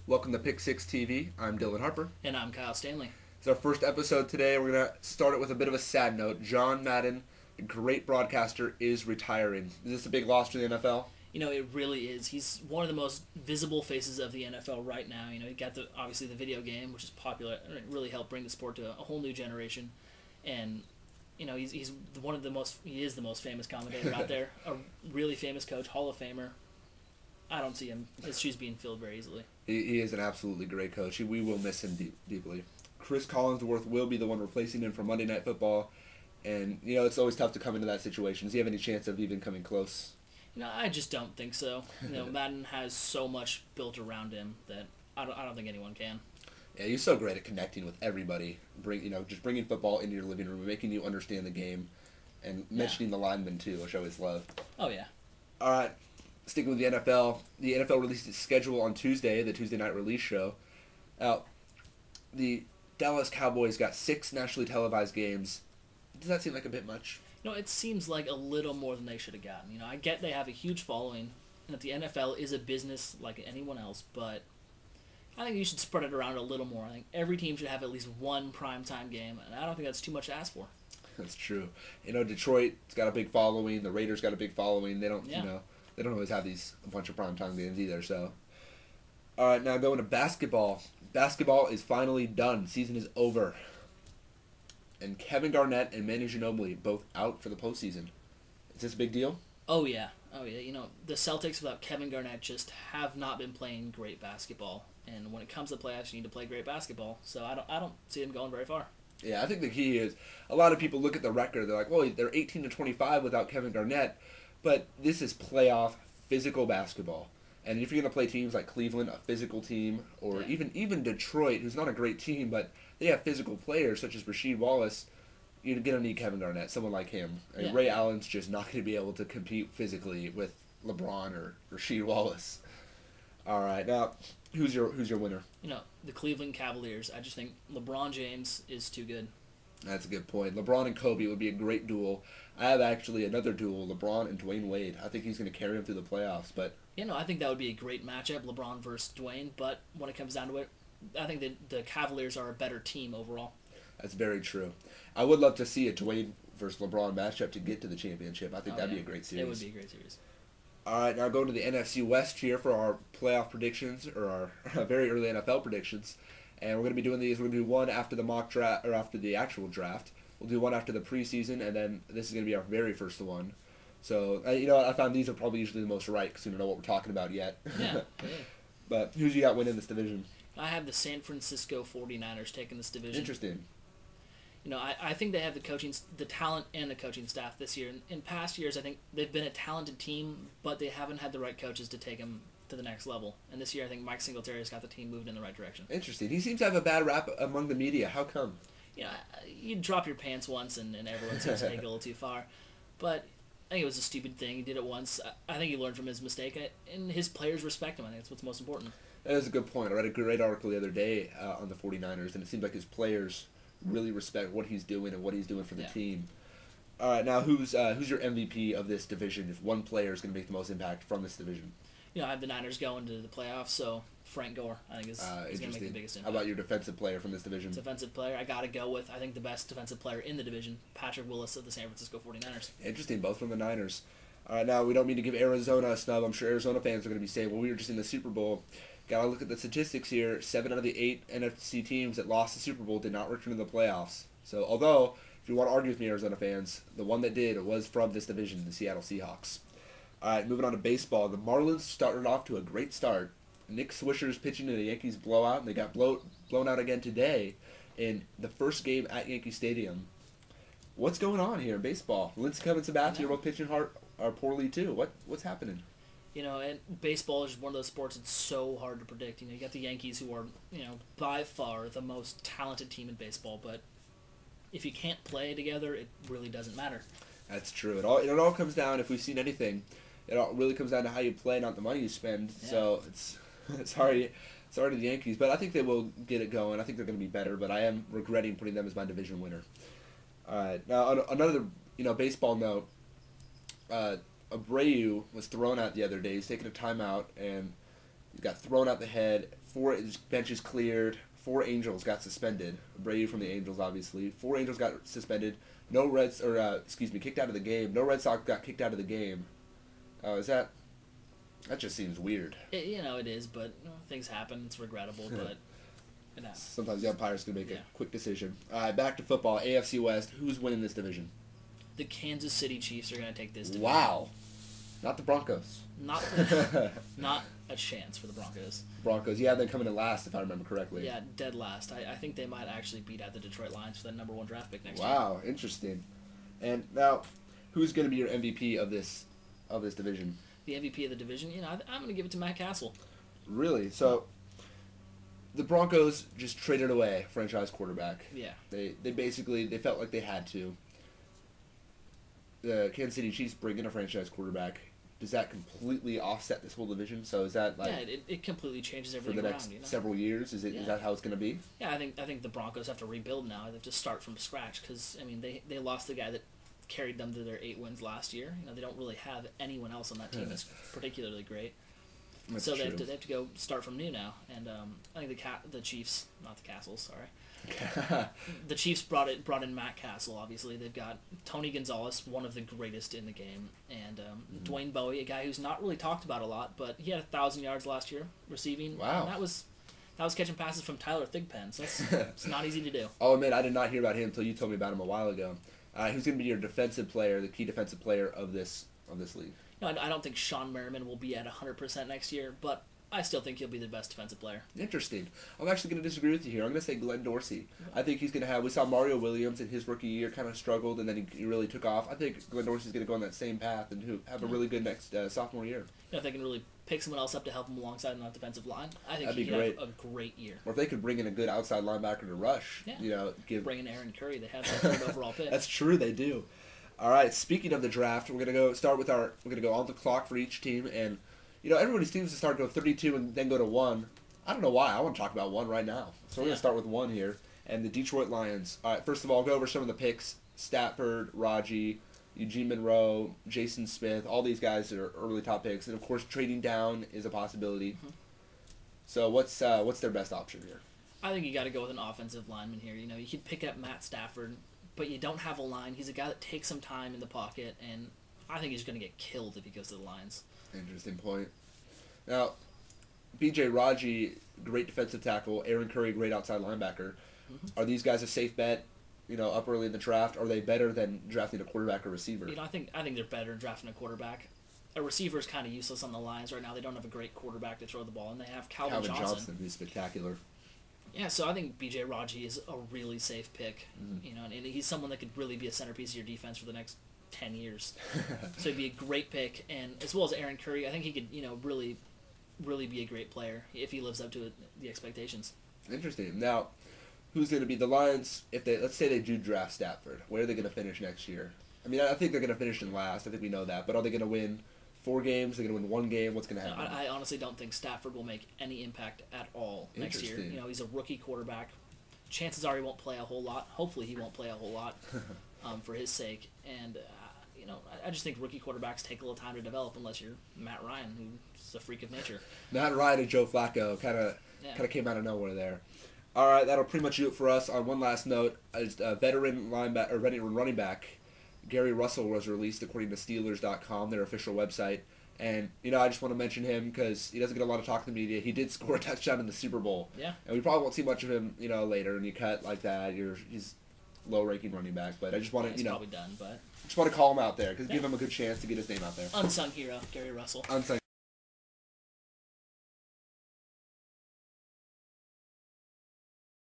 Welcome to Pick 6 TV. I'm Dylan Harper. And I'm Kyle Stanley. It's our first episode today. We're going to start it with a bit of a sad note. John Madden, a great broadcaster, is retiring. Is this a big loss to the NFL? You know, it really is. He's one of the most visible faces of the NFL right now. You know, he got obviously the video game, which is popular, and it really helped bring the sport to a whole new generation. And you know, he is the most famous commentator out there. A really famous coach, Hall of Famer. I don't see his shoes being filled very easily. He is an absolutely great coach. We will miss him deeply. Chris Collinsworth will be the one replacing him for Monday Night Football. And, you know, it's always tough to come into that situation. Does he have any chance of even coming close? You know, I just don't think so. You know, Madden has so much built around him that I don't think anyone can. Yeah, he's so great at connecting with everybody. Just bringing football into your living room, making you understand the game, and mentioning the linemen too, which I always love. Oh yeah. All right, sticking with the NFL. The NFL released its schedule on Tuesday, the Tuesday night release show. Now, the Dallas Cowboys got 6 nationally televised games. Does that seem like a bit much? You know, it seems like a little more than they should have gotten. You know, I get they have a huge following, and that the NFL is a business like anyone else, but I think you should spread it around a little more. I think every team should have at least one primetime game, and I don't think that's too much to ask for. That's true. You know, Detroit's got a big following. The Raiders got a big following. They don't, they don't always have a bunch of primetime games either. So, all right, now going to basketball. Basketball is finally done. Season is over. And Kevin Garnett and Manu Ginobili both out for the postseason. Is this a big deal? Oh yeah. You know, the Celtics without Kevin Garnett just have not been playing great basketball. And when it comes to playoffs, you need to play great basketball. So I don't see them going very far. Yeah, I think the key is a lot of people look at the record. They're like, well, they're 18-25 without Kevin Garnett. But this is playoff physical basketball. And if you're going to play teams like Cleveland, a physical team, or even Detroit, who's not a great team, but they have physical players such as Rasheed Wallace, you're going to need Kevin Garnett, someone like him. And Ray Allen's just not going to be able to compete physically with LeBron or Rasheed Wallace. All right, now who's your winner? You know, the Cleveland Cavaliers. I just think LeBron James is too good. That's a good point. LeBron and Kobe would be a great duel. I have actually another duel, LeBron and Dwayne Wade. I think he's going to carry him through the playoffs. But you know, I think that would be a great matchup, LeBron versus Dwayne. But when it comes down to it, I think the Cavaliers are a better team overall. That's very true. I would love to see a Dwayne versus LeBron matchup to get to the championship. I think that'd be a great series. It would be a great series. All right, now going to the NFC West here for our playoff predictions, or our very early NFL predictions. And we're going to be doing these. We're going to do one after the mock draft, or after the actual draft. We'll do one after the preseason, and then this is going to be our very first one. So, you know what? I found these are probably usually the most right because we don't know what we're talking about yet. Yeah. But who's you got winning this division? I have the San Francisco 49ers taking this division. Interesting. You know, I think they have the talent and the coaching staff this year. In past years, I think they've been a talented team, but they haven't had the right coaches to take them to the next level. And this year, I think Mike Singletary has got the team moved in the right direction. Interesting. He seems to have a bad rap among the media. How come? You know, you drop your pants once, and everyone seems to take it a little too far. But I think it was a stupid thing. He did it once. I think he learned from his mistake, and his players respect him. I think that's what's most important. That is a good point. I read a great article the other day on the 49ers, and it seems like his players really respect what he's doing and what he's doing for the team. All right, now who's your MVP of this division? If one player is going to make the most impact from this division, you know, I have the Niners going to the playoffs, so Frank Gore I think is going to make the biggest impact. How about your defensive player from this division? Defensive player, I got to go with I think the best defensive player in the division, Patrick Willis of the San Francisco 49ers. Interesting, both from the Niners. All right, now we don't mean to give Arizona a snub. I'm sure Arizona fans are going to be saying, well, we were just in the Super Bowl. Got to look at the statistics here. 7 out of the 8 NFC teams that lost the Super Bowl did not return to the playoffs. So, although, if you want to argue with me, Arizona fans, the one that did was from this division, the Seattle Seahawks. All right, moving on to baseball. The Marlins started off to a great start. Nick Swisher's pitching in the Yankees blowout, and they got blown out again today in the first game at Yankee Stadium. What's going on here in baseball? Lincecum and Sabathia are both pitching poorly too. What's happening? You know, and baseball is one of those sports that's so hard to predict. You know, you got the Yankees who are, you know, by far the most talented team in baseball, but if you can't play together, it really doesn't matter. That's true. It all comes down, if we've seen anything, it all really comes down to how you play, not the money you spend. Yeah. So it's hard to the Yankees, but I think they will get it going. I think they're going to be better, but I am regretting putting them as my division winner. All right. Now, another baseball note, Abreu was thrown out the other day. He's taking a timeout, and he got thrown out the head 4 benches cleared. 4 Angels got suspended. Brady from the Angels, obviously. 4 Angels got suspended. No Reds, or kicked out of the game. No Red Sox got kicked out of the game. That just seems weird. It is, but things happen. It's regrettable, but sometimes the umpire's gonna make a quick decision. All right, back to football. AFC West. Who's winning this division? The Kansas City Chiefs are gonna take this division. Wow, not the Broncos. Not a chance for the Broncos. Broncos, yeah, they're coming in last if I remember correctly. Yeah, dead last. I think they might actually beat out the Detroit Lions for that number 1 draft pick next year. Wow, interesting. And now, who's going to be your MVP of this division? The MVP of the division, I'm going to give it to Matt Castle. Really? So, the Broncos just traded away franchise quarterback. Yeah. They basically felt like they had to. The Kansas City Chiefs bring in a franchise quarterback. Does that completely offset this whole division? So is that like it completely changes everything for the next around, several years? Is that how it's going to be? Yeah, I think the Broncos have to rebuild now. They have to start from scratch because they lost the guy that carried them to their 8 wins last year. They don't really have anyone else on that team that's particularly great. That's so true. they have to go start from new now. And I think the Chiefs, not the Castles, sorry. The Chiefs brought in Matt Castle. Obviously, they've got Tony Gonzalez, one of the greatest in the game, and Dwayne Bowie, a guy who's not really talked about a lot, but he had 1,000 yards last year receiving. Wow, and that was catching passes from Tyler Thigpen. So it's not easy to do. I'll admit, I did not hear about him until you told me about him a while ago. Who's going to be your defensive player, the key defensive player of this league? I don't think Sean Merriman will be at 100% next year, but I still think he'll be the best defensive player. Interesting. I'm actually going to disagree with you here. I'm going to say Glenn Dorsey. I think he's going to have... We saw Mario Williams in his rookie year kind of struggled, and then he really took off. I think Glenn Dorsey's going to go on that same path and have a really good next sophomore year. If they can really pick someone else up to help him alongside on that defensive line, I think That'd he be could great. have a great year. Or if they could bring in a good outside linebacker to rush, bring in Aaron Curry. They have that 3rd overall pick. That's true, they do. All right, speaking of the draft, we're going to go on the clock for each team, and everybody seems to start go 32 and then go to 1. I don't know why. I want to talk about 1 right now. So we're going to start with 1 here, and the Detroit Lions. All right, first of all, I'll go over some of the picks. Stafford, Raji, Eugene Monroe, Jason Smith, all these guys are early top picks, and of course trading down is a possibility. Mm-hmm. So what's their best option here? I think you got to go with an offensive lineman here. You could pick up Matt Stafford, but you don't have a line. He's a guy that takes some time in the pocket, and I think he's going to get killed if he goes to the Lions. Interesting point. Now, B.J. Raji, great defensive tackle. Aaron Curry, great outside linebacker. Mm-hmm. Are these guys a safe bet? Up early in the draft. Are they better than drafting a quarterback or receiver? I think they're better than drafting a quarterback. A receiver is kind of useless on the Lions right now. They don't have a great quarterback to throw the ball, and they have Calvin Johnson. Who's spectacular. Yeah, so I think B.J. Raji is a really safe pick. Mm-hmm. And he's someone that could really be a centerpiece of your defense for the next 10 years. So he'd be a great pick, and as well as Aaron Curry, I think he could, really, really be a great player if he lives up to the expectations. Interesting. Now, who's going to be the Lions? Let's say they do draft Stafford, where are they going to finish next year? I mean, I think they're going to finish in last. I think we know that, but are they going to win 4 games? They're going to win 1 game. What's going to happen? I honestly don't think Stafford will make any impact at all next year. He's a rookie quarterback. Chances are he won't play a whole lot. Hopefully he won't play a whole lot for his sake. And, I just think rookie quarterbacks take a little time to develop unless you're Matt Ryan, who's a freak of nature. Matt Ryan and Joe Flacco kind of came out of nowhere there. All right, that'll pretty much do it for us. On one last note, veteran running back Gary Russell was released according to Steelers.com, their official website. And, I just want to mention him because he doesn't get a lot of talk in the media. He did score a touchdown in the Super Bowl. Yeah. And we probably won't see much of him, later. And you cut like that, he's low-ranking running back. But I just want to, he's probably done, but... just want to call him out there because give him a good chance to get his name out there. Unsung hero, Gary Russell. Unsung